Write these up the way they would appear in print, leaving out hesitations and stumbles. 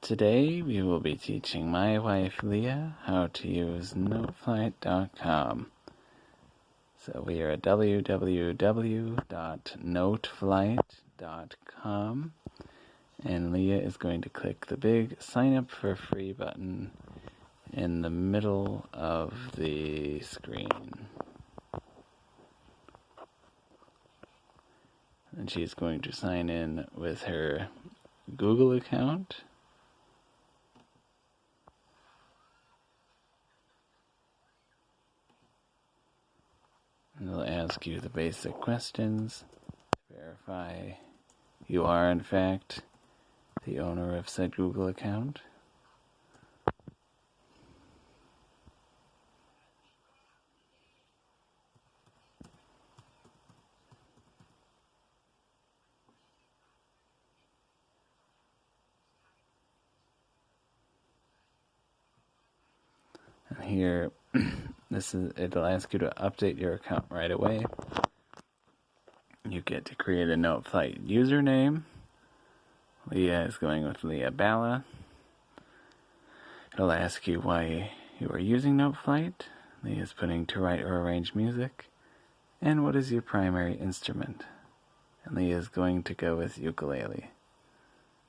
Today we will be teaching my wife Leah how to use Noteflight.com. So we are at www.noteflight.com, and Leah is going to click the big sign up for free button in the middle of the screen. And she's going to sign in with her Google account. And they'll ask you the basic questions to verify you are, in fact, the owner of said Google account. And here, it'll ask you to update your account right away. You get to create a Noteflight username. Leah is going with Leah Bala. It'll ask you why you are using Noteflight. Leah is putting to write or arrange music. And what is your primary instrument? And Leah is going to go with ukulele.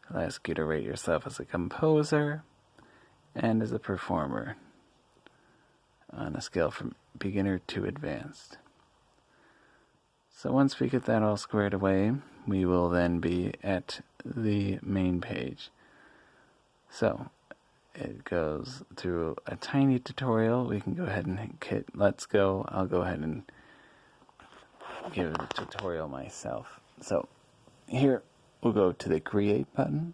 It'll ask you to rate yourself as a composer and as a performer on a scale from beginner to advanced. So once we get that all squared away, we will then be at the main page. So it goes through a tiny tutorial. We can go ahead and hit Let's Go. I'll go ahead and give the tutorial myself. So here we'll go to the Create button.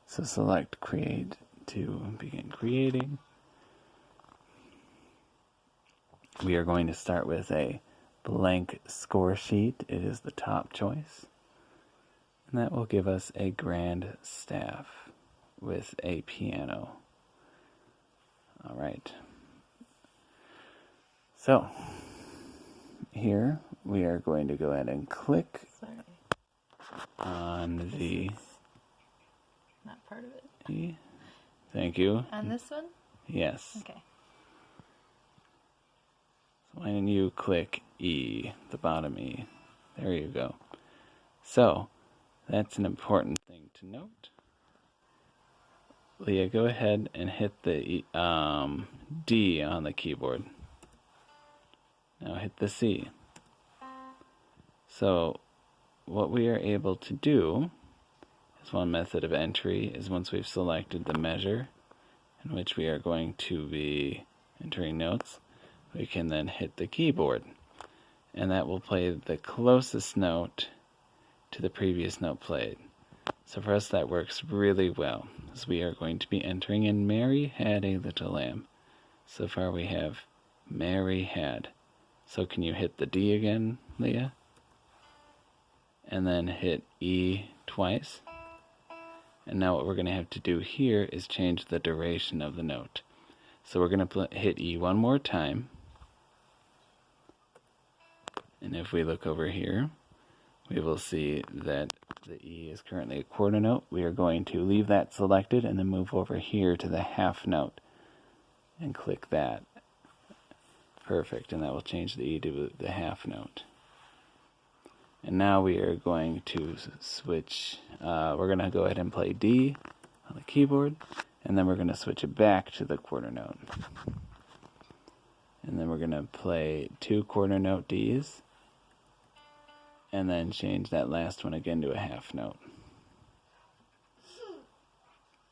So select Create to begin creating. We are going to start with a blank score sheet. It is the top choice. And that will give us a grand staff with a piano. Alright. So, here we are going to go ahead and click on the... Not part of it. E. Thank you. On this one? Yes. Okay. So why don't you click E, the bottom E. There you go. So, that's an important thing to note. Leah, go ahead and hit the D on the keyboard. Now hit the C. So, what we are able to do is one method of entry is once we've selected the measure in which we are going to be entering notes, we can then hit the keyboard, and that will play the closest note to the previous note played. So for us that works really well, as we are going to be entering in Mary Had a Little Lamb. So far we have Mary Had. So can you hit the D again, Leah? And then hit E twice. And now what we're going to have to do here is change the duration of the note. So we're going to hit E one more time. And if we look over here, we will see that the E is currently a quarter note. We are going to leave that selected and then move over here to the half note and click that. Perfect, and that will change the E to the half note. And now we are going to switch, we're going to go ahead and play D on the keyboard, and then we're going to switch it back to the quarter note. And then we're going to play 2 quarter note Ds, and then change that last one again to a half note.